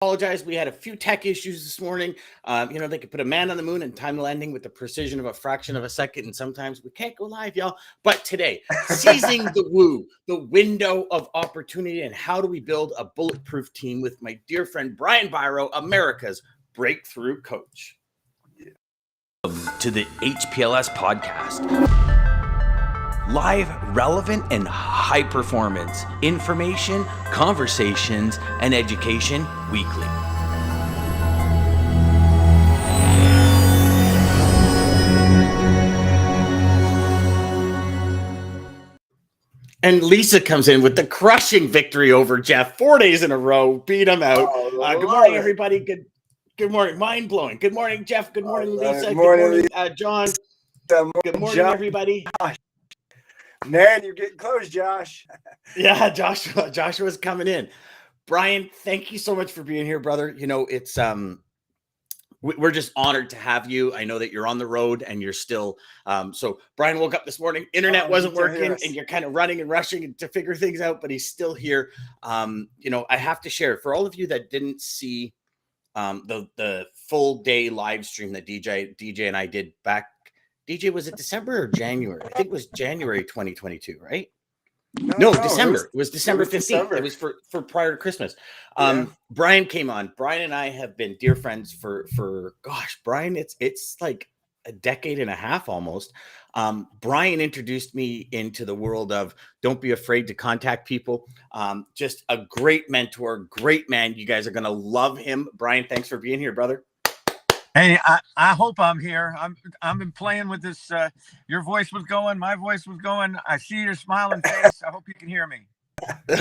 apologize. We had a few tech issues this morning. They could put a man on the moon and time the landing with the precision of a fraction of a second. And sometimes we can't go live, y'all. But today, seizing the woo, the window of opportunity, and how do we build a bulletproof team with my dear friend, Brian Biro, America's breakthrough coach. To the HPLS podcast. Live, relevant, and high performance information, conversations, and education weekly. And Lisa comes in with the crushing victory over Jeff. 4 days in a row, beat him out. Good morning, everybody. Good morning. Mind blowing. Good morning, Jeff. Good morning, Lisa. Good morning, John. Good morning, everybody. Man, you're getting close, Josh. Yeah, Joshua's coming in. Brian, thank you so much for being here, brother. You know, it's we're just honored to have you. I know that you're on the road and you're still so Brian woke up this morning, internet wasn't working, and you're kind of running and rushing to figure things out, but he's still here. I have to share for all of you that didn't see the full day live stream that DJ and I did back. DJ, was it December or January? I think it was January 2022, right? No, December. It was December 15th. It was for prior to Christmas. Brian came on. Brian and I have been dear friends for gosh, Brian, it's like a decade and a half almost. Brian introduced me into the world of don't be afraid to contact people. Just a great mentor, great man. You guys are going to love him. Brian, thanks for being here, brother. Hey, I hope I'm here. I'm been playing with this. Your voice was going, my voice was going. I see your smiling face. I hope you can hear me.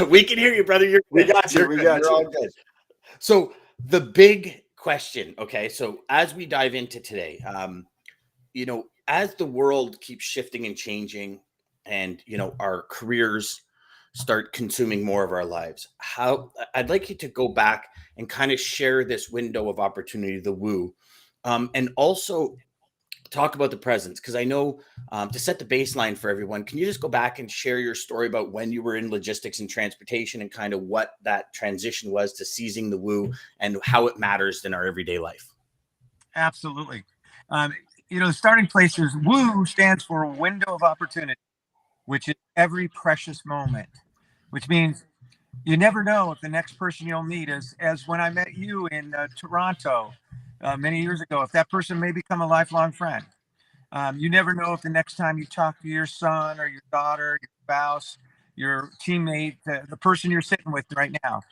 We can hear you, brother. We got you. You're all good. So the big question, okay, so as we dive into today, as the world keeps shifting and changing and, our careers start consuming more of our lives, I'd like you to go back and kind of share this window of opportunity, the woo, and also talk about the presence, because I know to set the baseline for everyone, can you just go back and share your story about when you were in logistics and transportation and kind of what that transition was to seizing the woo and how it matters in our everyday life? Absolutely. The starting place is woo stands for window of opportunity, which is every precious moment, which means you never know if the next person you'll meet as when I met you in Toronto many years ago, if that person may become a lifelong friend. You never know if the next time you talk to your son or your daughter, your spouse, your teammate, the person you're sitting with right now,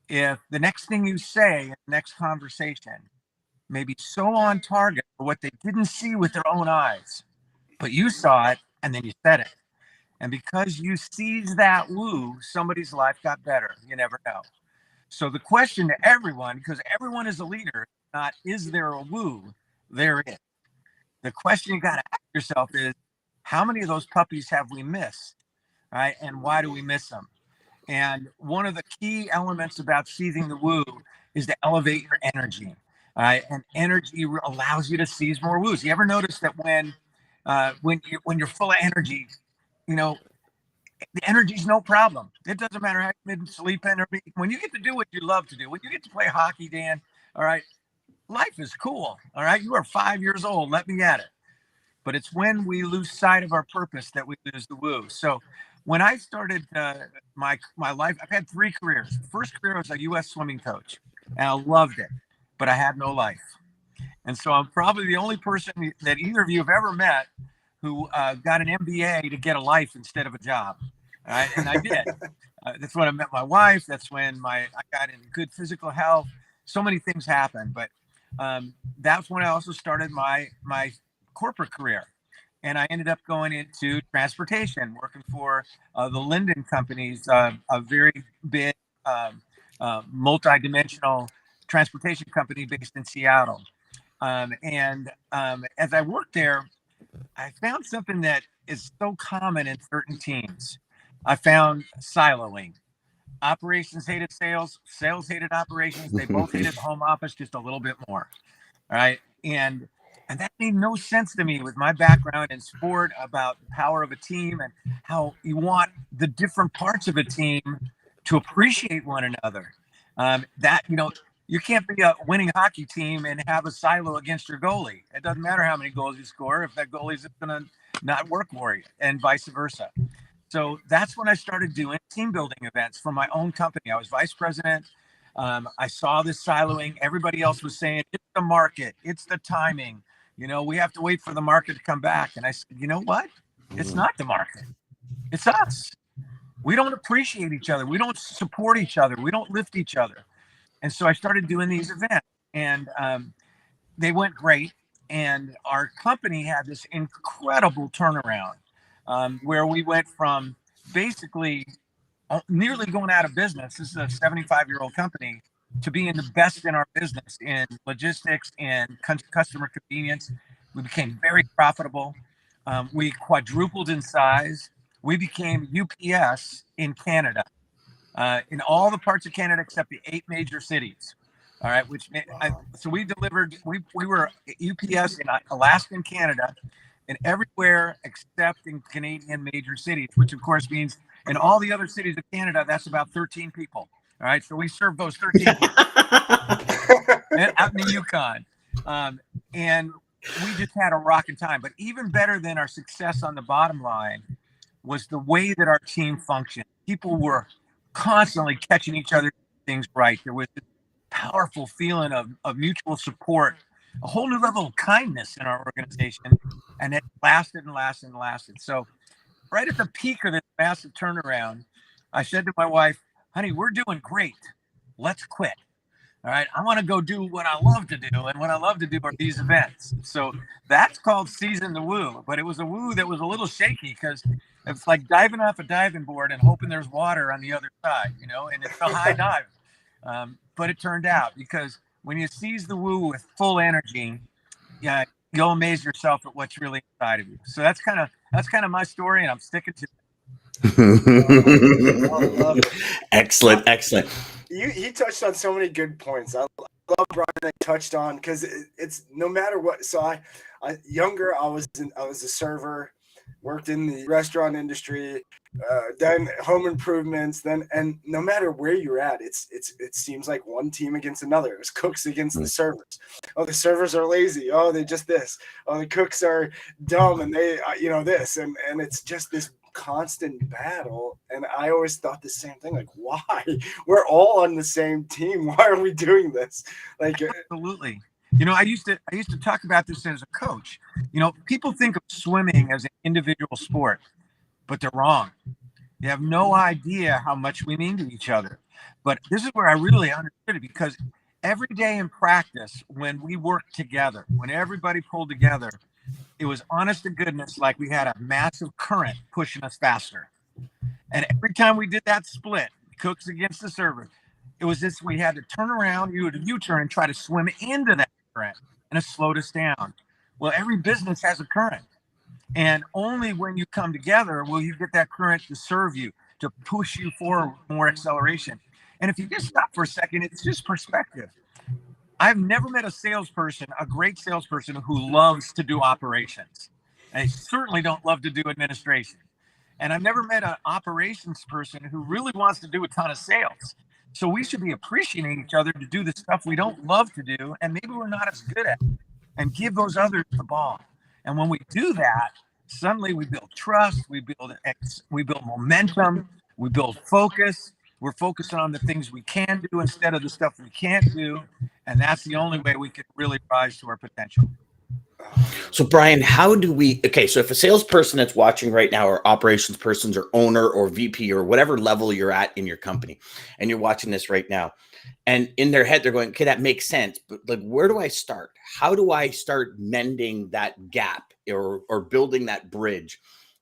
if the next thing you say in the next conversation may be so on target for what they didn't see with their own eyes, but you saw it and then you said it. And because you seized that woo, somebody's life got better. You never know. So the question to everyone, because everyone is a leader, not is there a woo? There is. The question you got to ask yourself is, how many of those puppies have we missed? Right? And why do we miss them? And one of the key elements about seizing the woo is to elevate your energy. Right? And energy allows you to seize more woos. You ever notice that when you're full of energy, the energy's no problem. It doesn't matter how you've been sleeping or when you get to do what you love to do, when you get to play hockey, Dan, all right, life is cool. All right. You are 5 years old. Let me at it. But it's when we lose sight of our purpose that we lose the woo. So when I started my life, I've had 3 careers. The first career was a U.S. swimming coach, and I loved it, but I had no life. And so I'm probably the only person that either of you have ever met who got an MBA to get a life instead of a job. All right? And I did. That's when I met my wife. That's when I got in good physical health. So many things happened. But that's when I also started my corporate career. And I ended up going into transportation, working for the Linden companies, a very big multi-dimensional transportation company based in Seattle. As I worked there, I found something that is so common in certain teams. I found siloing. Operations hated sales, sales hated operations. They both hated the home office just a little bit more. All right. And that made no sense to me with my background in sport about the power of a team and how you want the different parts of a team to appreciate one another. You can't be a winning hockey team and have a silo against your goalie. It doesn't matter how many goals you score if that goalie's going to not work for you, and vice versa. So that's when I started doing team building events for my own company. I was vice president. I saw this siloing. Everybody else was saying, it's the market, it's the timing. We have to wait for the market to come back. And I said, you know what? It's not the market. It's us. We don't appreciate each other. We don't support each other. We don't lift each other. And so I started doing these events, and they went great. And our company had this incredible turnaround where we went from basically nearly going out of business. This is a 75-year-old company, to being the best in our business in logistics and customer convenience. We became very profitable. We quadrupled in size. We became UPS in Canada, in all the parts of Canada except the 8 major cities. All right, so we delivered. We were UPS in Alaska and Canada, and everywhere except in Canadian major cities, which of course means in all the other cities of Canada, that's about 13 people. All right, so we served those 13 people out in the Yukon, and we just had a rocking time. But even better than our success on the bottom line was the way that our team functioned. People were constantly catching each other things right. There was this powerful feeling of mutual support, a whole new level of kindness in our organization, and it lasted and lasted and lasted. So right at the peak of this massive turnaround, I said to my wife, honey, we're doing great. Let's quit. All right, I want to go do what I love to do, and what I love to do are these events. So that's called Season the Woo, but it was a woo that was a little shaky because it's like diving off a diving board and hoping there's water on the other side, and it's a high dive. But it turned out, because when you seize the woo with full energy, yeah, you'll amaze yourself at what's really inside of you. So that's kind of my story, and I'm sticking to it. Excellent. He touched on so many good points. I love Brian that touched on, because it's no matter what. So I younger, I was a server, worked in the restaurant industry, done home improvements, and no matter where you're at, it seems like one team against another. It was cooks against the servers. Oh, the servers are lazy. Oh, they just this. Oh, the cooks are dumb, and they this, and it's just this constant battle. And I always thought the same thing, like, why? We're all on the same team. Why are we doing this? Like, absolutely. I used to talk about this as a coach. People think of swimming as an individual sport, but they're wrong. They have no idea how much we mean to each other. But this is where I really understood it, because every day in practice, when we worked together, when everybody pulled together, it was honest to goodness like we had a massive current pushing us faster. And every time we did that split, cooks against the server, it was this: we had to turn around, you would U-turn and try to swim into that current, and it slowed us down. Well, every business has a current, and only when you come together will you get that current to serve you, to push you forward with more acceleration. And if you just stop for a second, it's just perspective. I've never met a great salesperson who loves to do operations. I certainly don't love to do administration. And I've never met an operations person who really wants to do a ton of sales. So we should be appreciating each other to do the stuff we don't love to do, and maybe we're not as good at, and give those others the ball. And when we do that, suddenly we build trust, we build momentum, we build focus. We're focusing on the things we can do instead of the stuff we can't do. And that's the only way we can really rise to our potential. So, Brian, so if a salesperson that's watching right now, or operations persons, or owner, or VP, or whatever level you're at in your company, and you're watching this right now, and in their head, they're going, okay, that makes sense, but like, where do I start? How do I start mending that gap, or building that bridge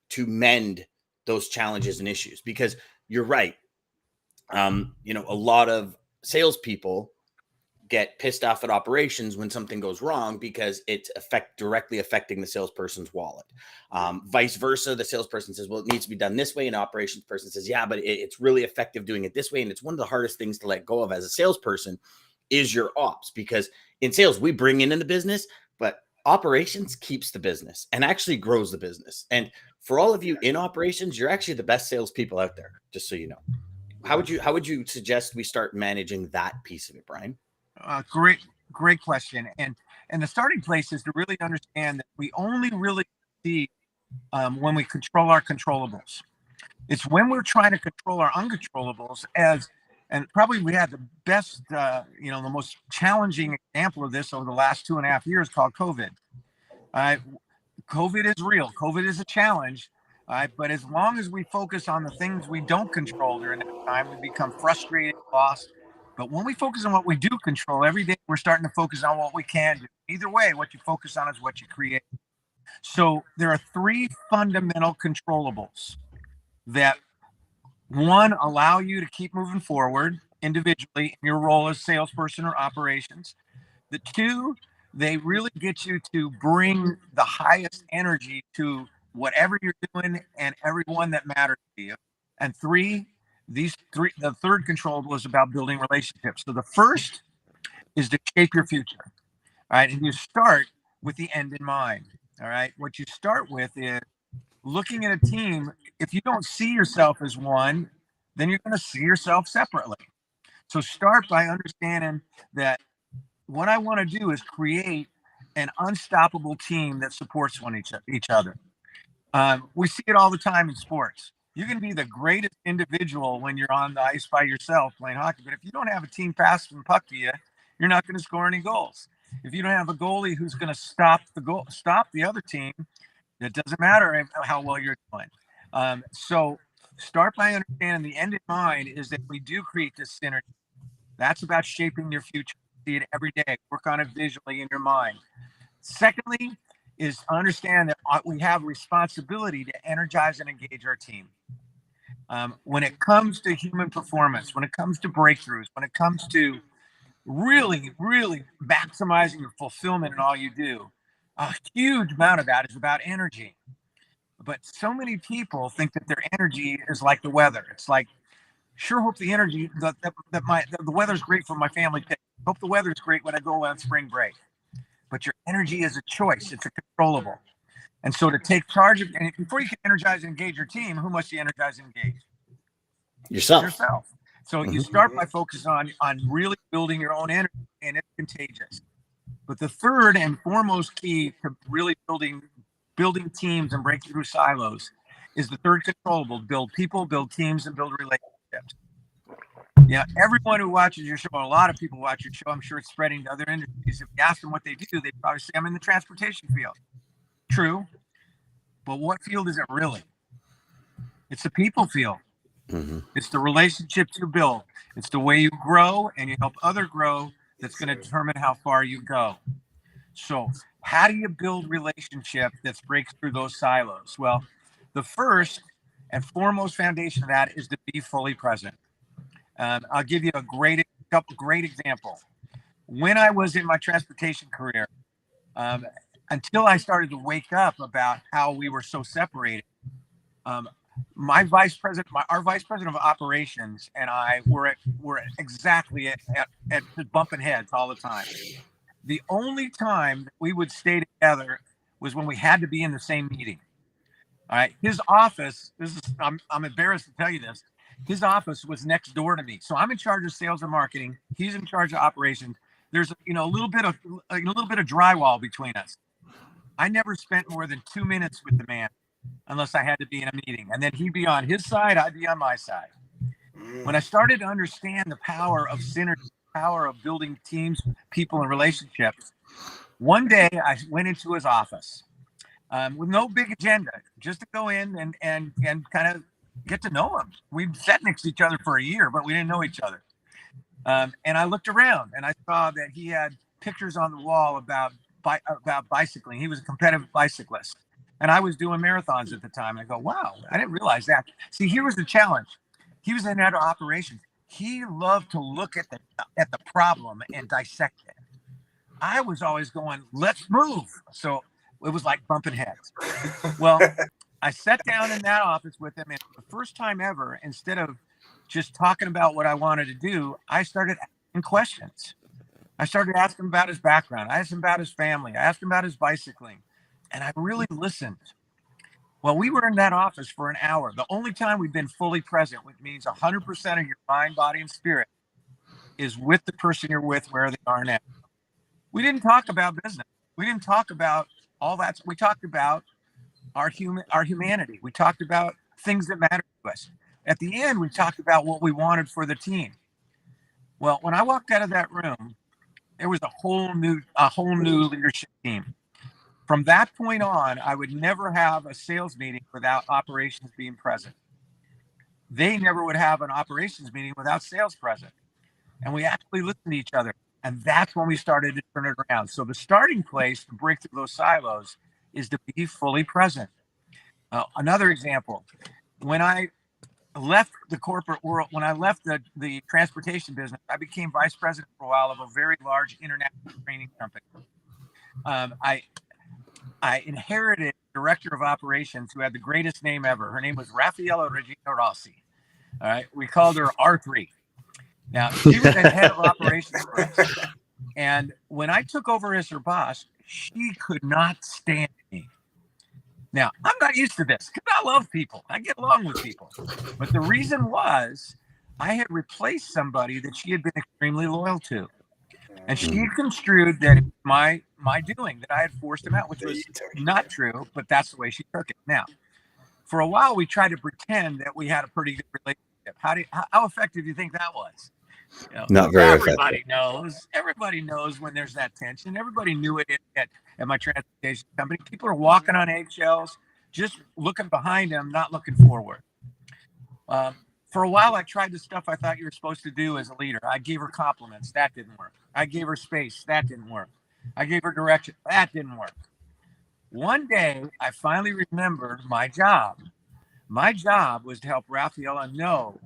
to mend those challenges and issues? Because you're right. A lot of salespeople get pissed off at operations when something goes wrong, because it's directly affecting the salesperson's wallet. Vice versa, the salesperson says, well, it needs to be done this way, and operations person says, yeah, but it's really effective doing it this way. And it's one of the hardest things to let go of as a salesperson is your ops, because in sales, we bring in the business, but operations keeps the business and actually grows the business. And for all of you in operations, you're actually the best salespeople out there, just so you know. How would you suggest we start managing that piece of it, Brian? Great question. And the starting place is to really understand that we only really see when we control our controllables. It's when we're trying to control our uncontrollables and probably we had the best, the most challenging example of this over the last 2.5 years called COVID. COVID is real. COVID is a challenge. But as long as we focus on the things we don't control during that time, we become frustrated, lost. But when we focus on what we do control every day, we're starting to focus on what we can do. Either way, what you focus on is what you create. So there are 3 fundamental controllables that, one, allow you to keep moving forward individually in your role as salesperson or operations. The 2, they really get you to bring the highest energy to whatever you're doing and everyone that matters to you. And 3, the third controllable is about building relationships. So the first is to shape your future. All right. And you start with the end in mind. All right. What you start with is looking at a team. If you don't see yourself as one, then you're going to see yourself separately. So start by understanding that what I want to do is create an unstoppable team that supports each other. We see it all the time in sports. You can be the greatest individual when you're on the ice by yourself playing hockey, but if you don't have a team passing the puck to you, you're not going to score any goals. If you don't have a goalie who's going to stop the other team, it doesn't matter how well you're doing. So start by understanding the end in mind is that we do create this synergy. That's about shaping your future. See it every day. Work on it visually in your mind. Secondly, is understand that we have responsibility to energize and engage our team. When it comes to human performance, when it comes to breakthroughs, when it comes to really, really maximizing your fulfillment in all you do, a huge amount of that is about energy. But so many people think that their energy is like the weather. It's like, sure, hope the energy that the weather's great for my family. Hope the weather's great when I go on spring break. But your energy is a choice. It's a controllable. And so to take charge of, and before you can energize and engage your team, who must you energize and engage? Yourself. So you start by focusing on really building your own energy, and it's contagious. But the third and foremost key to really building teams and breaking through silos is the third controllable: build people, build teams, and build relationships. Yeah, everyone who watches your show, a lot of people watch your show, I'm sure it's spreading to other industries. If you ask them what they do, they probably say, I'm in the transportation field. True. But what field is it really? It's the people field. Mm-hmm. It's the relationships you build. It's the way you grow and you help others grow that's going to determine how far you go. So how do you build relationship that breaks through those silos? Well, the first and foremost foundation of that is to be fully present. I'll give you a couple great examples. When I was in my transportation career, until I started to wake up about how we were so separated, our vice president of operations and I were exactly at bumping heads all the time. The only time that we would stay together was when we had to be in the same meeting. All right, his office. I'm embarrassed to tell you this. His office was next door to me, so I'm in charge of sales and marketing. He's in charge of operations. There's a little bit of drywall between us. I never spent more than 2 minutes with the man, unless I had to be in a meeting, and then he'd be on his side, I'd be on my side. When I started to understand the power of synergy, the power of building teams, people, and relationships, one day I went into his office with no big agenda, just to go in and kind of get to know him. We'd sat next to each other for a year, but we didn't know each other. And I looked around and I saw that he had pictures on the wall about bicycling. He was a competitive bicyclist. And I was doing marathons at the time. I go, wow, I didn't realize that. See, here was the challenge. He was in out of operations. He loved to look at the problem and dissect it. I was always going, let's move. So it was like bumping heads. Well, I sat down in that office with him, and for the first time ever, instead of just talking about what I wanted to do, I started asking questions. I started asking about his background. I asked him about his family. I asked him about his bicycling. And I really listened. Well, we were in that office for an hour. The only time we've been fully present, which means 100% of your mind, body, and spirit is with the person you're with where they are now. We didn't talk about business. We didn't talk about all that. We talked about our humanity. We talked about things that matter to us. At the end, we talked about what we wanted for the team. Well, when I walked out of that room, there was a whole new leadership team. From that point on, I would never have a sales meeting without operations being present. They never would have an operations meeting without sales present. And we actually listened to each other. And that's when we started to turn it around. So the starting place to break through those silos is to be fully present. Another example, when I left the corporate world, when I left the transportation business, I became vice president for a while of a very large international training company. I inherited a director of operations who had the greatest name ever. Her name was Raffaella Regina Rossi. All right. We called her R3. Now, she was the head of operations for us. And when I took over as her boss, she could not stand me. Now, I'm not used to this because I love people. I get along with people. But the reason was I had replaced somebody that she had been extremely loyal to. And she construed that it was my doing, that I had forced him out, which was not true, but that's the way she took it. Now, for a while, we tried to pretend that we had a pretty good relationship. How effective do you think that was? You know, Not very everybody knows. Everybody knows when there's that tension. Everybody knew it at my transportation company. People are walking on eggshells, just looking behind them, not looking forward. For a while, I tried the stuff I thought you were supposed to do as a leader. I gave her compliments. That didn't work. I gave her space. That didn't work. I gave her direction. That didn't work. One day, I finally remembered my job. My job was to help Raffaella know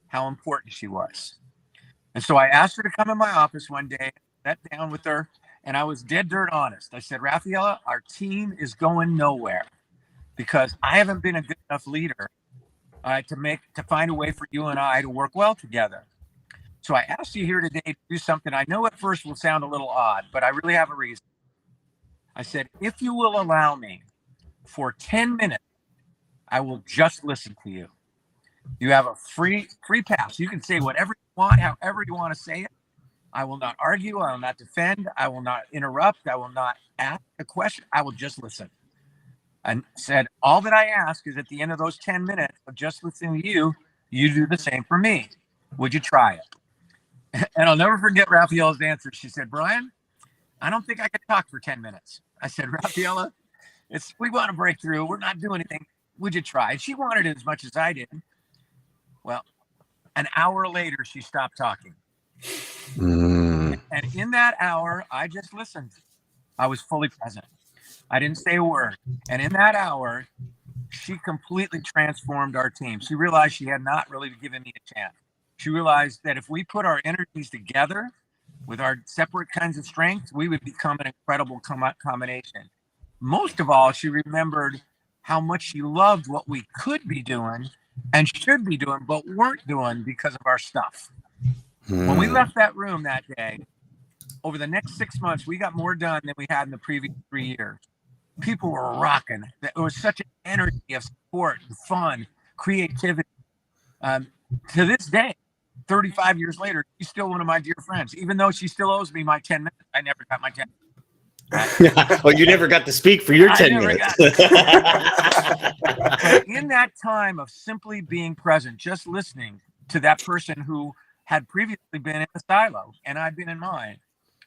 how important she was. And so I asked her to come in my office one day, sat down with her, and I was dead dirt honest. I said, Raffaella, our team is going nowhere because I haven't been a good enough leader to find a way for you and I to work well together. So I asked you here today to do something I know at first will sound a little odd, but I really have a reason. I said, if you will allow me for 10 minutes, I will just listen to you. You have a free pass. You can say whatever you want, however you want to say it. I will not argue. I will not defend. I will not interrupt. I will not ask a question. I will just listen. And said, all that I ask is at the end of those 10 minutes of just listening to you, you do the same for me. Would you try it? And I'll never forget Raffiella's answer. She said, Brian, I don't think I could talk for 10 minutes. I said, Raffaella, we want to break through. We're not doing anything. Would you try? And she wanted it as much as I did. Well, an hour later, she stopped talking. And in that hour, I just listened. I was fully present. I didn't say a word. And in that hour, she completely transformed our team. She realized she had not really given me a chance. She realized that if we put our energies together with our separate kinds of strengths, we would become an incredible combination. Most of all, she remembered how much she loved what we could be doing and should be doing, but weren't doing because of our stuff. When we left that room that day, over the next 6 months, we got more done than we had in the previous 3 years. People were rocking. It was such an energy of support and fun, creativity. To this day, 35 years later, she's still one of my dear friends. Even though she still owes me my 10 minutes, I never got my 10 minutes. Well, you never got to speak for your 10 minutes. But in that time of simply being present, just listening to that person who had previously been in a silo and I'd been in mine,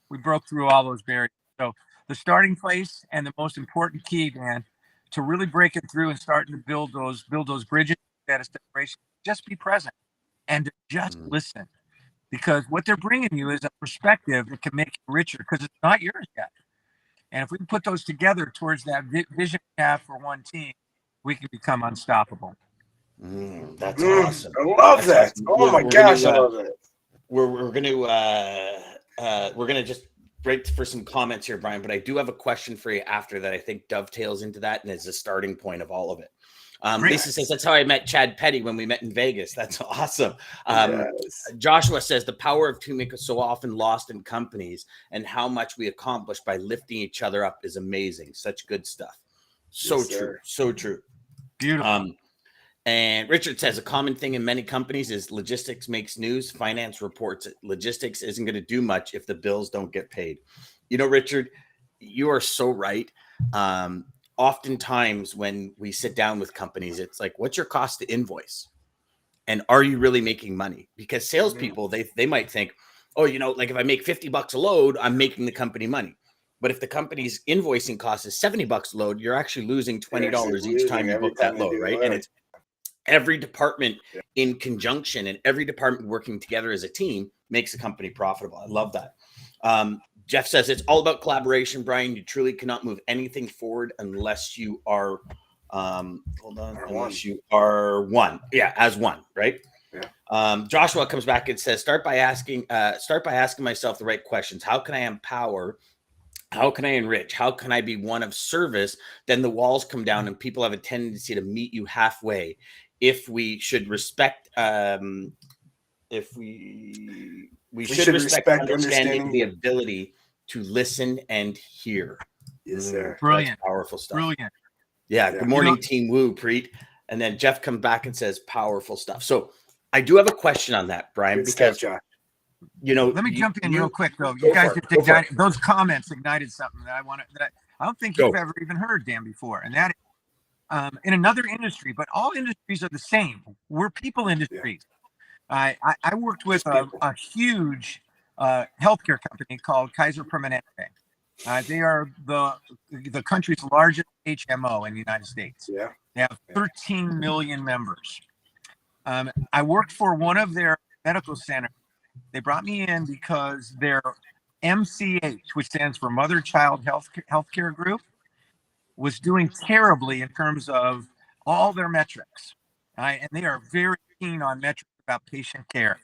we broke through all those barriers. So the starting place and the most important key, Dan, to really breaking through and starting to build those bridges that separation, just be present and to just listen. Because what they're bringing you is a perspective that can make you richer because it's not yours yet. And if we can put those together towards that vision we have for one team, we can become unstoppable. That's awesome. I love that. Awesome. Oh my gosh, I love it. We're gonna just break for some comments here, Brian. But I do have a question for you after that. I think dovetails into that and is the starting point of all of it. Lisa says that's how I met Chad Petty when we met in Vegas. That's awesome. Yes. Joshua says the power of teammates is so often lost in companies, and how much we accomplish by lifting each other up is amazing. Such good stuff. So Yes, true. sir. So true. Beautiful. And Richard says a common thing in many companies is logistics makes news. Finance reports it. Logistics isn't going to do much if the bills don't get paid. You know, Richard, you are so right. Oftentimes when we sit down with companies, it's like, what's your cost to invoice? And are you really making money? Because salespeople, they might think, oh, you know, like if I make $50 a load, I'm making the company money. But if the company's invoicing cost is $70 a load, you're actually losing $20 each time you book that load, right? And it's every department in conjunction and every department working together as a team makes the company profitable. I love that. Jeff says it's all about collaboration, Brian. You truly cannot move anything forward unless you are unless you are one. Yeah, as one, right? Yeah. Joshua comes back and says, start by asking myself the right questions. How can I empower? How can I enrich? How can I be one of service? Then the walls come down and people have a tendency to meet you halfway. If we should respect, if we should respect understanding the ability to listen and hear. Yes, sir. Brilliant. That's powerful stuff. Brilliant. Yeah. Good morning, Team Woo, Preet. And then Jeff comes back and says powerful stuff. So I do have a question on that, Brian, because you know, let me jump in real quick though. You guys just ignited those comments, ignited something that I don't think you've ever even heard, Dan, before. And that in another industry, but all industries are the same. We're people industries. I worked with a huge healthcare company called Kaiser Permanente. They are the country's largest HMO in the United States. Yeah. They have 13 million members. I worked for one of their medical centers. They brought me in because their MCH, which stands for Mother Child Healthcare Group, was doing terribly in terms of all their metrics. And they are very keen on metrics about patient care.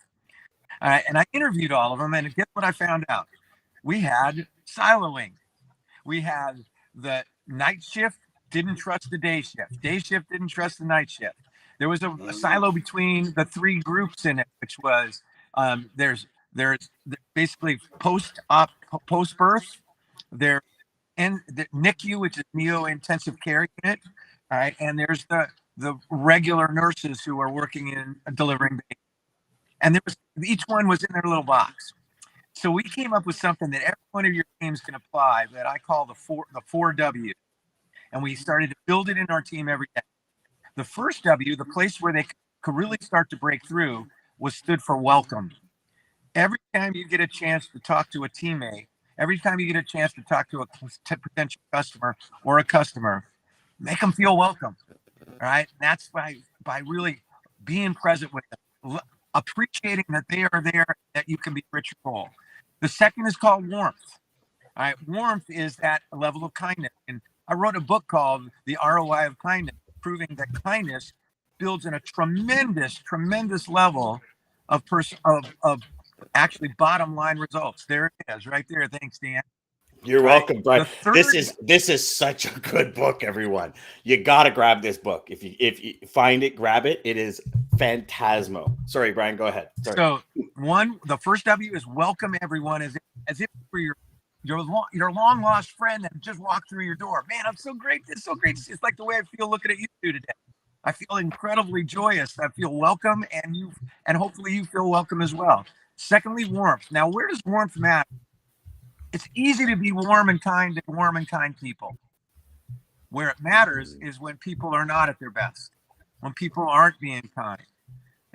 And I interviewed all of them, and guess what I found out? We had siloing. We had the night shift didn't trust the day shift. Day shift didn't trust the night shift. There was a silo between the three groups in it, which was there's basically post-op, post-birth. There and the NICU, which is neo intensive care unit. All right, and there's the regular nurses who are working in delivering babies. And there was each one was in their little box. So we came up with something that every one of your teams can apply that I call the four W. And we started to build it in our team every day. The first W, the place where they could really start to break through, stood for welcome. Every time you get a chance to talk to a teammate, every time you get a chance to talk to a potential customer or a customer, make them feel welcome. All right. And that's by really being present with them, appreciating that they are there, that you can be rich or full. The second is called warmth. All right. Warmth is that level of kindness. And I wrote a book called The ROI of Kindness, proving that kindness builds in a tremendous level of actually bottom line results. There it is, right there. Thanks, Dan. You're welcome, Brian. This is such a good book, everyone. You gotta grab this book. If you find it, grab it. It is phantasmo. Sorry, Brian, go ahead. Sorry. So the first W is welcome everyone as if for your long lost friend that just walked through your door. Man, I'm so great. It's so great. It's like the way I feel looking at you two today. I feel incredibly joyous. I feel welcome, and hopefully you feel welcome as well. Secondly, warmth. Now, where does warmth matter? It's easy to be warm and kind people. Where it matters is when people are not at their best, when people aren't being kind.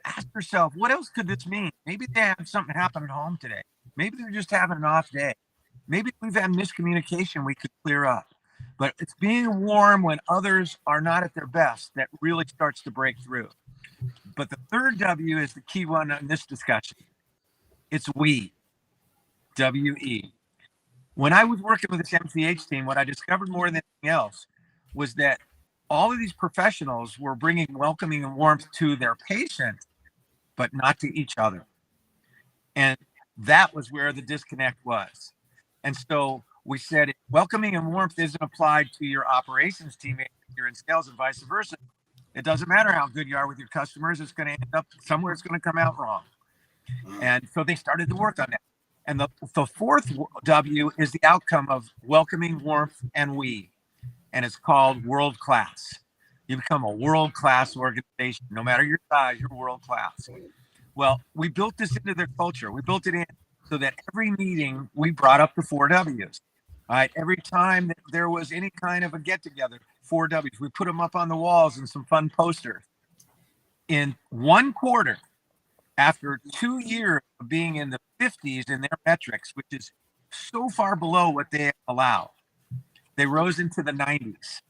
Ask yourself, what else could this mean? Maybe they had something happen at home today. Maybe they're just having an off day. Maybe we've had miscommunication we could clear up. But it's being warm when others are not at their best that really starts to break through. But the third W is the key one in this discussion. It's we. W-E. When I was working with this MCH team, what I discovered more than anything else was that all of these professionals were bringing welcoming and warmth to their patients, but not to each other. And that was where the disconnect was. And so we said, if welcoming and warmth isn't applied to your operations teammate, you're in sales and vice versa. It doesn't matter how good you are with your customers. It's going to end up somewhere. It's going to come out wrong. And so they started to work on that. And the fourth W is the outcome of welcoming, warmth, and we. And it's called world class. you become a world-class organization. No matter your size, you're world-class. Well, we built this into their culture. We built it in so that every meeting we brought up the 4Ws. All right. Every time that there was any kind of a get-together, 4Ws, we put them up on the walls and some fun posters. In 1 quarter, after 2 years of being in the 50s in their metrics, which is so far below what they allow, they rose into the 90s.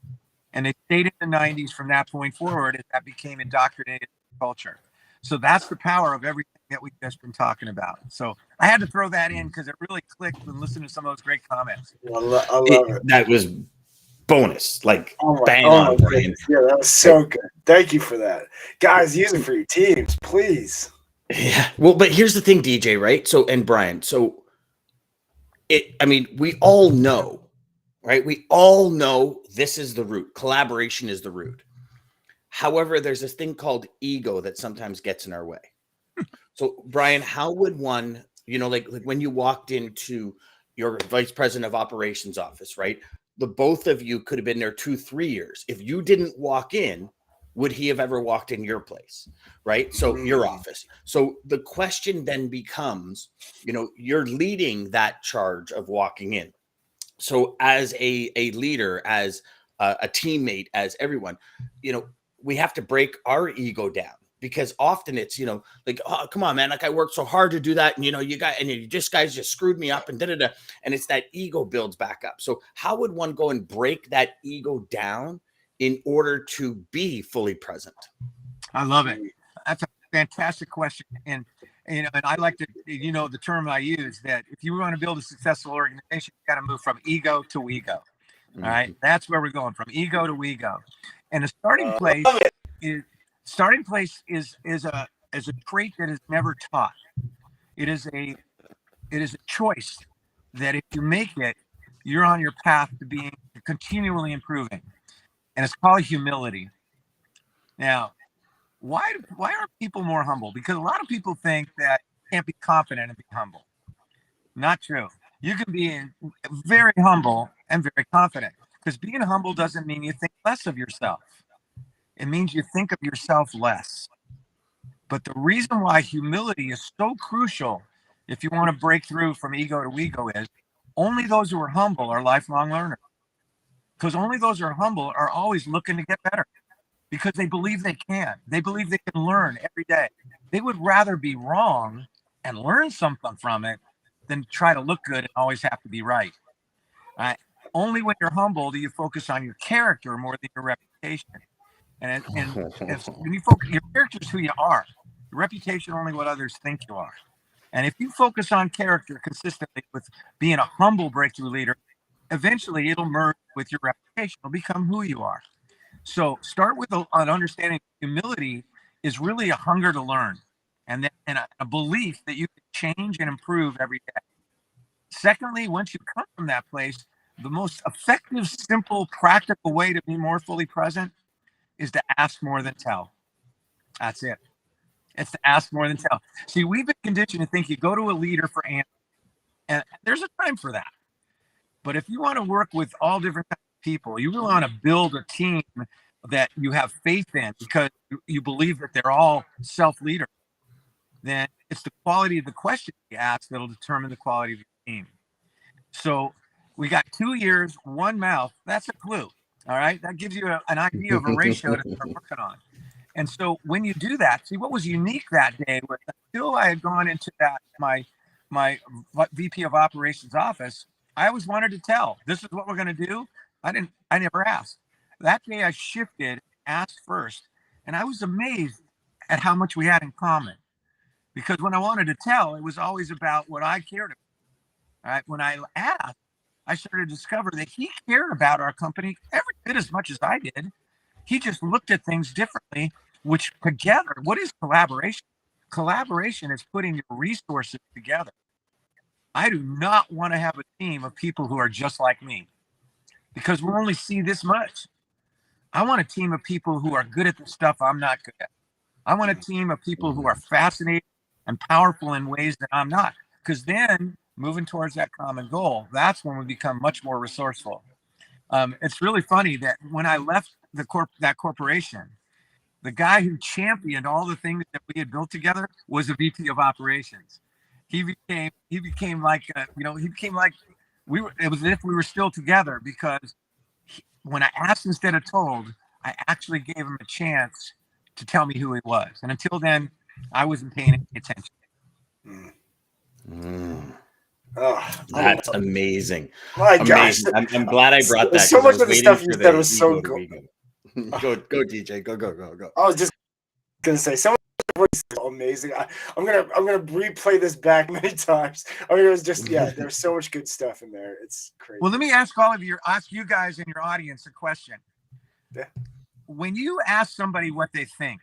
And they stayed in the 90s from that point forward as that became indoctrinated culture. So that's the power of everything that we've just been talking about. So I had to throw that in because it really clicked when listening to some of those great comments. I love it. That was bonus, like bang oh on, my Brian. goodness. Yeah, that was so good. Thank you for that. Guys, use it for your teams, please. Yeah. Well, but here's the thing, DJ, right? So, and Brian, so I mean, we all know, right? We all know this is the root. Collaboration is the root. However, there's this thing called ego that sometimes gets in our way. So, Brian, how would one, like when you walked into your vice president of operations office, right? The both of you could have been there 2-3 years. If you didn't walk in, would he have ever walked in your place, right? So your office. So the question then becomes, you're leading that charge of walking in. So as a leader, as a teammate, as everyone, we have to break our ego down, because often it's, like, oh, come on, man. Like I worked so hard to do that. And, you guys just screwed me up and da-da-da. And it's that ego builds back up. So how would one go and break that ego down in order to be fully present? I love it. That's a fantastic question. And I like to, the term I use, that if you want to build a successful organization, you got to move from ego to ego. All right. That's where we're going, from ego to ego. And the starting place is a trait that is never taught. It is a choice that if you make it, you're on your path to being continually improving. And it's called humility. Now, why are people more humble? Because a lot of people think that you can't be confident and be humble. Not true. You can be very humble and very confident, because being humble doesn't mean you think less of yourself. It means you think of yourself less. But the reason why humility is so crucial, if you want to break through from ego to ego, is only those who are humble are lifelong learners. Because only those who are humble are always looking to get better, because they believe they can. They believe they can learn every day. They would rather be wrong and learn something from it than try to look good and always have to be right. Only when you're humble do you focus on your character more than your reputation. And when you focus, your character is who you are. Your reputation only what others think you are. And if you focus on character consistently with being a humble breakthrough leader, eventually it'll merge with your reputation. It'll become who you are. So start with an understanding humility is really a hunger to learn, and a belief that you can change and improve every day. Secondly, once you come from that place, the most effective, simple, practical way to be more fully present is to ask more than tell. That's it. It's to ask more than tell. See, we've been conditioned to think you go to a leader for answers, and there's a time for that. But if you want to work with all different kinds of people, you really want to build a team that you have faith in, because you believe that they're all self-leaders, then it's the quality of the questions you ask that'll determine the quality of your team. So we got 2 ears, one mouth. That's a clue. All right. That gives you an idea of a ratio to start working on. And so when you do that, see, what was unique that day was, until I had gone into my VP of operations office, I always wanted to tell, this is what we're going to do. I never asked. That day I shifted, asked first, and I was amazed at how much we had in common. Because when I wanted to tell, it was always about what I cared about. All right. When I asked, I started to discover that he cared about our company every bit as much as I did. He just looked at things differently, which together, what is collaboration? Collaboration is putting your resources together. I do not want to have a team of people who are just like me, because we'll only see this much. I want a team of people who are good at the stuff I'm not good at. I want a team of people who are fascinating and powerful in ways that I'm not, because then moving towards that common goal, that's when we become much more resourceful. It's really funny that when I left that corporation. The guy who championed all the things that we had built together was a VP of operations. He became like it was as if we were still together, because when I asked instead of told, I actually gave him a chance to tell me who he was. And until then, I wasn't paying any attention. Oh, That's amazing. My amazing. gosh. I'm glad I brought that. So much of the waiting stuff for you the said was so ego to good. go, DJ. Go. I was just gonna say, some of the voice is amazing. I'm gonna replay this back many times. I mean, it was just there's so much good stuff in there. It's crazy. Well, let me ask you guys in your audience a question. Yeah. When you ask somebody what they think,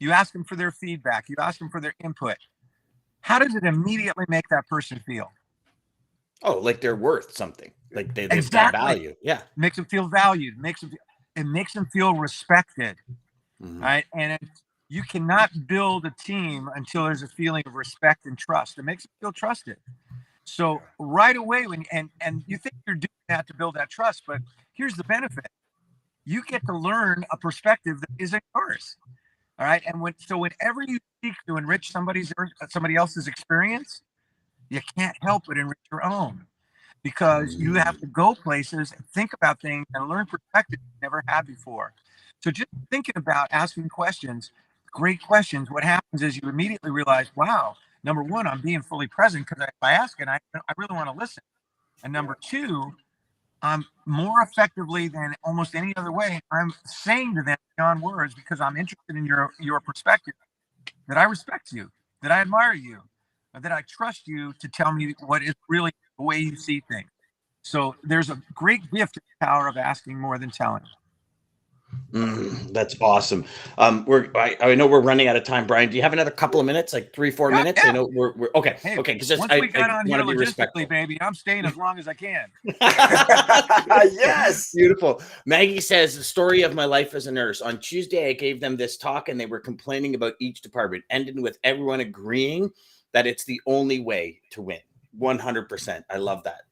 you ask them for their feedback, you ask them for their input, how does it immediately make that person feel? Oh, like they're worth something. Like they've got Exactly. value. Yeah. Makes them feel valued. It makes them feel respected. Mhm. Right. And you cannot build a team until there's a feeling of respect and trust. It makes them feel trusted. So right away, and you think you're doing that to build that trust, but here's the benefit: you get to learn a perspective that isn't yours. All right. And whenever you seek to enrich somebody else's experience, you can't help but enrich your own, because you have to go places and think about things and learn perspectives you never had before. So just thinking about asking questions, great questions, what happens is you immediately realize, wow, number one, I'm being fully present, because by asking, I really want to listen. And number two, I'm more effectively than almost any other way, I'm saying to them beyond words, because I'm interested in your perspective, that I respect you, that I admire you, that I trust you to tell me what is really the way you see things. So there's a great gift in the power of asking more than telling. That's awesome. I know we're running out of time, Brian. Do you have another couple of minutes, like 3-4 minutes? Yeah. I know we're okay. Hey, okay, because once we got on here want to be respectful. logistically, baby, I'm staying as long as I can. Yes. Beautiful. Maggie says, the story of my life as a nurse. On Tuesday, I gave them this talk and they were complaining about each department, ending with everyone agreeing that it's the only way to win. 100%. I love that.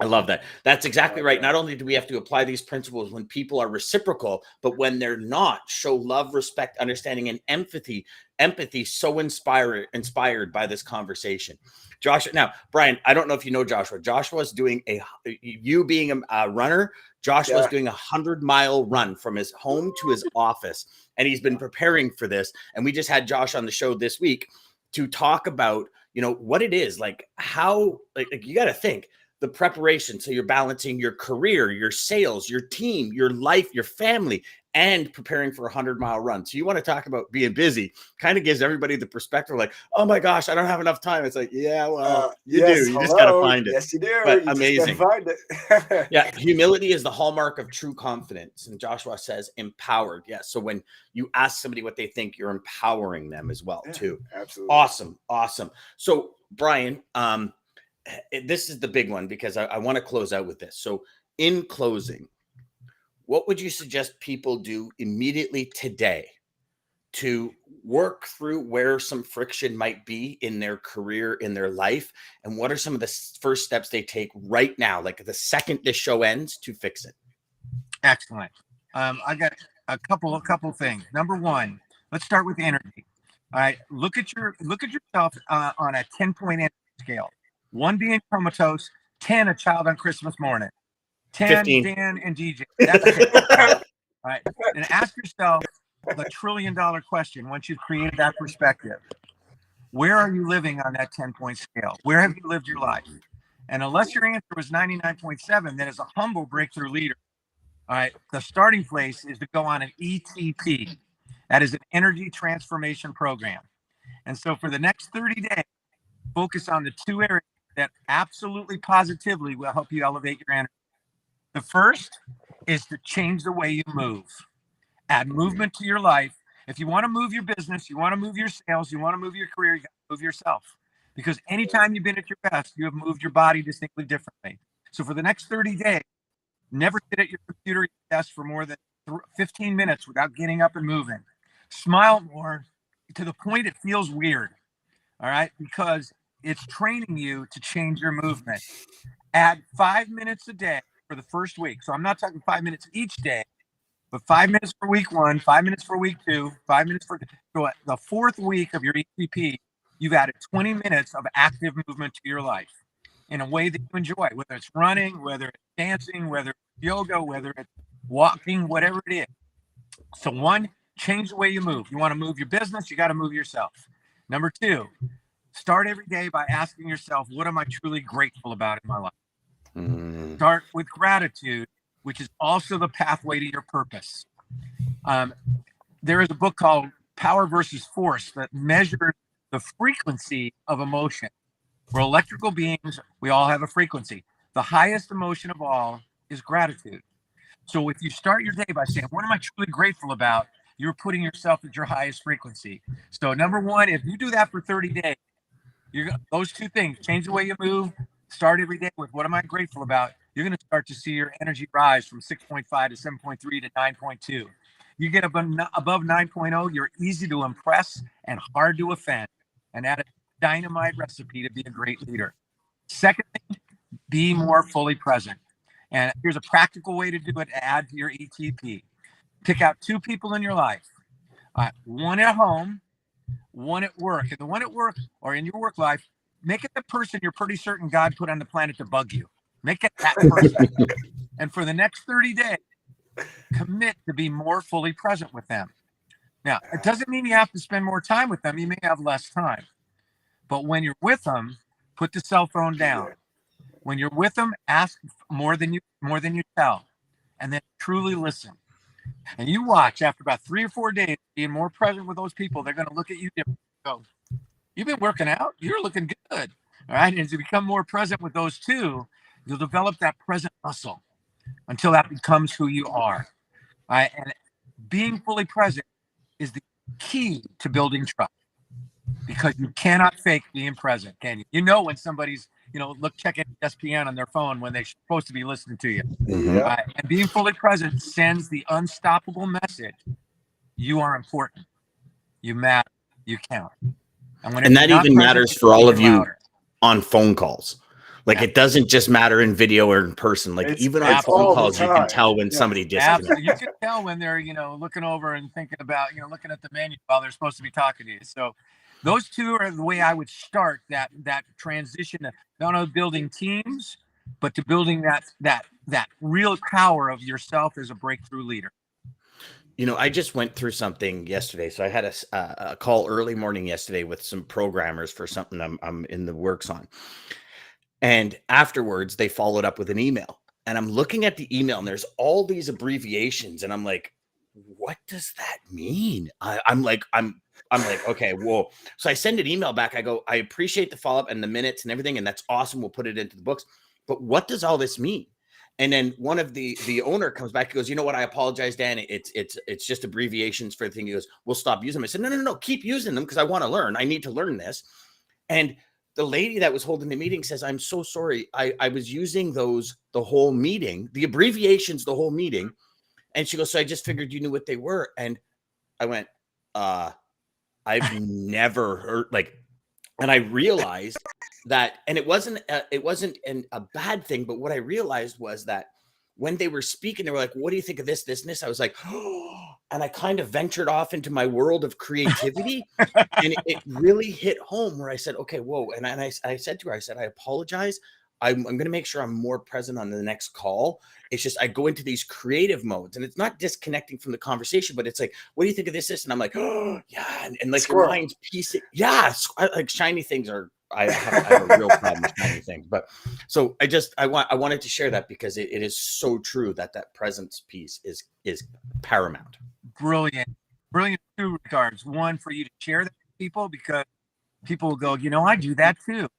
I love that. That's exactly right. Not only do we have to apply these principles when people are reciprocal, but when they're not, show love, respect, understanding, and empathy. Empathy so inspired by this conversation. Joshua. Now, Brian, I don't know if you know Joshua. Joshua's doing you being a runner, Joshua's doing 100-mile run from his home to his office. And he's been preparing for this. And we just had Josh on the show this week to talk about, what it is, like how, like you got to think, the preparation. So you're balancing your career, your sales, your team, your life, your family, and preparing for a 100-mile run. So you want to talk about being busy, kind of gives everybody the perspective like, oh my gosh, I don't have enough time. It's like, yeah, well, you do. You just got to find it. Yes, you do. But you amazing. Just gotta find it. Yeah. Humility is the hallmark of true confidence. And Joshua says empowered. Yeah. So when you ask somebody what they think, you're empowering them as well, too. Absolutely. Awesome. So Brian, this is the big one, because I want to close out with this. So in closing, what would you suggest people do immediately today to work through where some friction might be in their career, in their life? And what are some of the first steps they take right now, like the second this show ends, to fix it? Excellent. I got a couple things. Number one, let's start with energy. All right. Look at yourself on a 10-point energy scale. 1 being comatose, 10 a child on Christmas morning, 10 15. Dan and DJ. That's it. All right. And ask yourself the $1 trillion question once you've created that perspective. Where are you living on that 10-point scale? Where have you lived your life? And unless your answer was 99.7, then as a humble breakthrough leader, all right, the starting place is to go on an ETP. That is an energy transformation program. And so for the next 30 days, focus on the 2 areas that absolutely positively will help you elevate your energy. The first is to change the way you move. Add movement to your life. If you want to move your business, you want to move your sales, you want to move your career, you got to move yourself. Because anytime you've been at your best, you have moved your body distinctly differently. So for the next 30 days, never sit at your computer desk for more than 15 minutes without getting up and moving. Smile more to the point it feels weird. All right, because it's training you to change your movement. Add 5 minutes a day for the first week. So I'm not talking 5 minutes each day. But 5 minutes for week 1, 5 minutes for week 2, 5 minutes for so the 4th week of your ETP, you've added 20 minutes of active movement to your life in a way that you enjoy, whether it's running, whether it's dancing, whether it's yoga, whether it's walking, whatever it is. So 1, change the way you move. You want to move your business, you got to move yourself. Number 2, start every day by asking yourself, what am I truly grateful about in my life? Start with gratitude, which is also the pathway to your purpose. There is a book called Power versus Force that measures the frequency of emotion. We're electrical beings. We all have a frequency. The highest emotion of all is gratitude. So if you start your day by saying, what am I truly grateful about? You're putting yourself at your highest frequency. So number 1, if you do that for 30 days, those 2 things, change the way you move, start every day with what am I grateful about? You're going to start to see your energy rise from 6.5 to 7.3 to 9.2. You get above 9.0, you're easy to impress and hard to offend. And that is a dynamite recipe to be a great leader. Second thing, be more fully present. And here's a practical way to do it to add to your ETP. Pick out 2 people in your life, 1 at home, 1 at work. And the 1 at work or in your work life, make it the person you're pretty certain God put on the planet to bug you. Make it that person. And for the next 30 days, commit to be more fully present with them. Now, it doesn't mean you have to spend more time with them. You may have less time. But when you're with them, put the cell phone down. When you're with them, ask more than you tell. And then truly listen. And you watch after about 3 or 4 days being more present with those people, they're going to look at you differently. Go, you've been working out. You're looking good. All right. And as you become more present with those 2, you'll develop that present muscle until that becomes who you are. All right. And being fully present is the key to building trust, because you cannot fake being present, can you? You know when somebody's, checking ESPN on their phone when they're supposed to be listening to you. And being fully present sends the unstoppable message: you are important, you matter, you count. And that even matters for all of you on phone calls. Like it doesn't just matter in video or in person. Like even on phone calls, you can tell when somebody disconnects. You can tell when they're, looking over and thinking about, looking at the menu while they're supposed to be talking to you. So those 2 are the way I would start that transition to not only building teams, but to building that real power of yourself as a breakthrough leader. I just went through something yesterday. So I had a call early morning yesterday with some programmers for something I'm in the works on. And afterwards, they followed up with an email. And I'm looking at the email and there's all these abbreviations. And I'm like, what does that mean? I'm like, okay, whoa. So I send an email back. I go, I appreciate the follow-up and the minutes and everything. And that's awesome. We'll put it into the books. But what does all this mean? And then one of the owner comes back and goes, you know what? I apologize, Dan. It's just abbreviations for the thing. He goes, we'll stop using them. I said, no. Keep using them because I want to learn. I need to learn this. And the lady that was holding the meeting says, I'm so sorry. I was using those the whole meeting, the abbreviations, the whole meeting. And she goes, so I just figured you knew what they were. And I went, I've never heard and I realized that, and it wasn't a bad thing, but what I realized was that when they were speaking, they were like, what do you think of this, this, and this? I was like, oh, and I kind of ventured off into my world of creativity. And it really hit home where I said, okay, whoa. And I said to her, I apologize. I'm going to make sure I'm more present on the next call. It's just, I go into these creative modes and it's not disconnecting from the conversation, but it's like, what do you think of this? And I'm like, oh yeah. And like your mind's piecing. Yeah. Like shiny things are, I have a real problem with shiny things. But so I wanted to share that because it is so true that presence piece is paramount. Brilliant in 2 regards. 1, for you to share that with people because people will go, I do that too.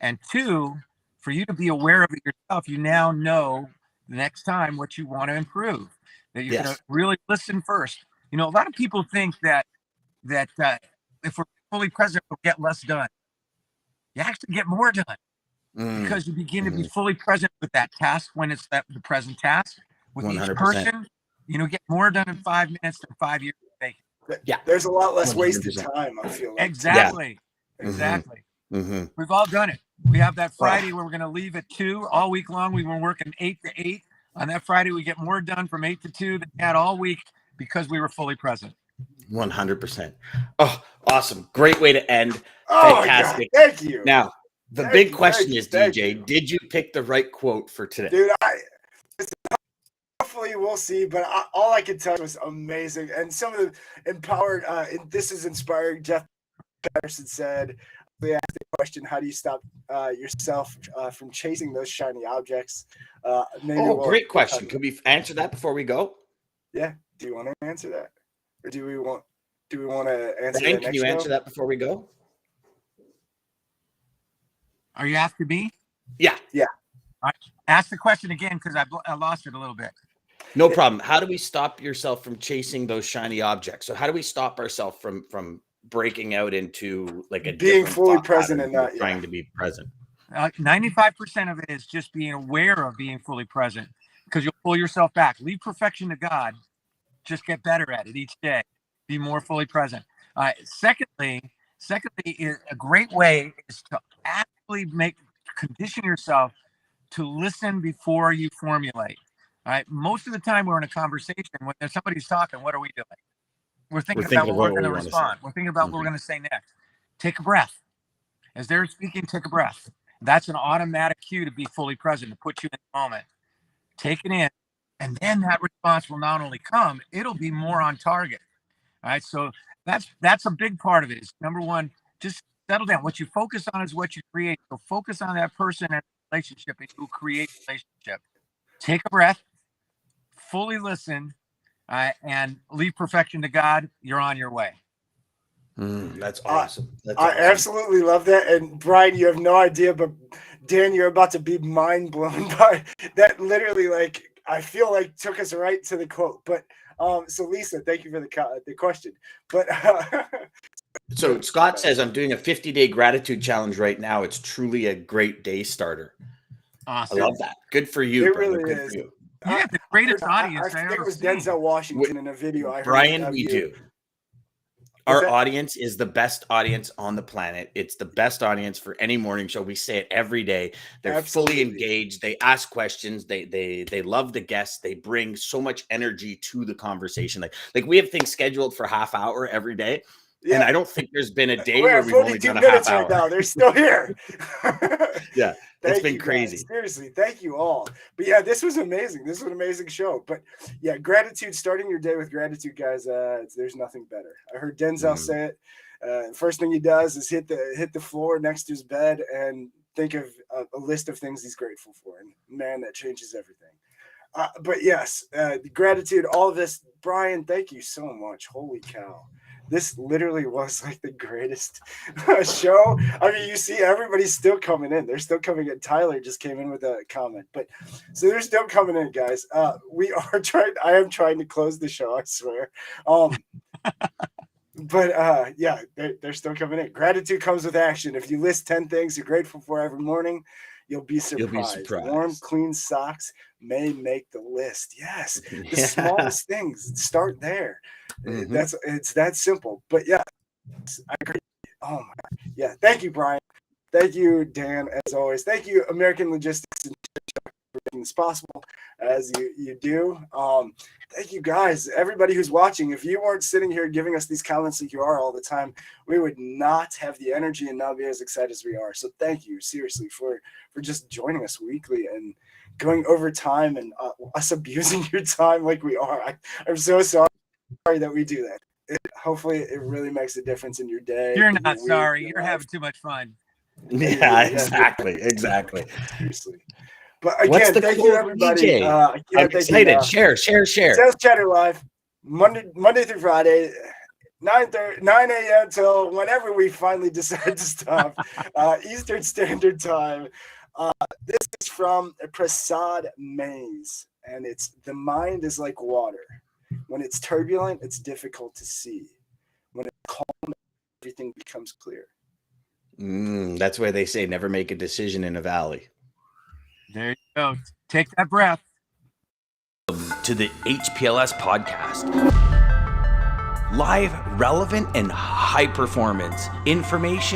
And 2, for you to be aware of it yourself. You now know the next time what you want to improve, that you're going to really listen first. A lot of people think that if we're fully present, we'll get less done. You actually get more done because you begin to be fully present with that task when it's the present task. With 100%. Each person, get more done in 5 minutes than 5 years. Yeah, there's a lot less 100%. Wasted time, I feel like. Exactly. Mm-hmm. We've all done it. We have that Friday where we're going to leave at 2 all week long. We've been working 8 to 8. On that Friday, we get more done from 8 to 2 than we had all week because we were fully present. 100%. Oh, awesome. Great way to end. Oh Fantastic. my God, thank you. Now, the Thank big you, question thank is, you, thank DJ, you. did you pick the right quote for today? Dude, hopefully we'll see, but all I could tell you was amazing. And some of the empowered, this is inspiring. Jeff Patterson said, they asked the question, how do you stop yourself from chasing those shiny objects? Great question. Can we answer that before we go? Yeah. Do you want to answer that? Or do we want to answer Brian, that can you answer that before we go? Are you asking me? Yeah. Yeah. All right. Ask the question again because I lost it a little bit. No problem. How do we stop yourself from chasing those shiny objects? So how do we stop ourselves from breaking out into like a being different fully thought present pattern and not trying to be present? 95% of it is just being aware of being fully present, because you'll pull yourself back. Leave perfection to God. Just get better at it each day. Be more fully present. Secondly, a great way is to actually condition yourself to listen before you formulate. All right. Most of the time we're in a conversation when somebody's talking. What are we doing? We're thinking about what we're going to respond. We're thinking about what we're going to say next. Take a breath. As they're speaking, take a breath. That's an automatic cue to be fully present, to put you in the moment. Take it in, and then that response will not only come, it'll be more on target. All right. So that's a big part of it. Is number one, just settle down. What you focus on is what you create. So focus on that person and relationship, and you create relationship. Take a breath, fully listen, and leave perfection to God. You're on your way. That's awesome. I absolutely love that. And Brian, you have no idea, but Dan, you're about to be mind blown by that. Literally, like, I feel like took us right to the quote. But so Lisa, thank you for the question. But so Scott says, I'm doing a 50-day gratitude challenge right now. It's truly a great day starter. Awesome. I love that. Good for you. It brother. really Good is. for you. Yeah, the greatest audience. I think it was Denzel Washington in a video I heard. Brian, we do. Our audience is the best audience on the planet. It's the best audience for any morning show. We say it every day. They're fully engaged. They ask questions. They love the guests. They bring so much energy to the conversation. Like we have things scheduled for half hour every day. Yeah. And I don't think there's been a day where we've only done a half hour. Right now. They're still here. Yeah. It's been crazy. Guys. Seriously, thank you all. But yeah, this was amazing. This was an amazing show. But yeah, gratitude, starting your day with gratitude, guys. There's nothing better. I heard Denzel say it. First thing he does is hit the floor next to his bed and think of a list of things he's grateful for. And man, that changes everything. But yes, gratitude, all of this. Brian, thank you so much. Holy cow. This literally was like the greatest show. I mean, you see everybody's still coming in. They're still coming in. Tyler just came in with a comment. But so they're still coming in, guys. I am trying to close the show, I swear. But yeah, they're still coming in. Gratitude comes with action. If you list 10 things you're grateful for every morning, you'll be surprised. Warm, clean socks may make the list. Yes, the smallest things. Start there. It's that simple. But yeah, I agree. Oh my God. Yeah. Thank you, Brian. Thank you, Dan, as always. Thank you, American Logistics, for making this possible as you do. Thank you, guys. Everybody who's watching, if you weren't sitting here giving us these comments like you are all the time, we would not have the energy and not be as excited as we are. So thank you, seriously, for just joining us weekly and going over time and us abusing your time like we are. I'm so sorry that we do that. Hopefully it really makes a difference in your day. You're not sorry. You're having too much fun. Yeah, exactly. Seriously. But again, thank you, everybody. I'm excited. Share. Sales Chatter Live, Monday through Friday, 9 a.m. till whenever we finally decide to stop, Eastern Standard Time. This is from Prasad Mays, and it's the mind is like water. When it's turbulent, it's difficult to see. When it's calm, everything becomes clear. That's why they say never make a decision in a valley. There you go. Take that breath. To the HPLS podcast. Live, relevant, and high performance information.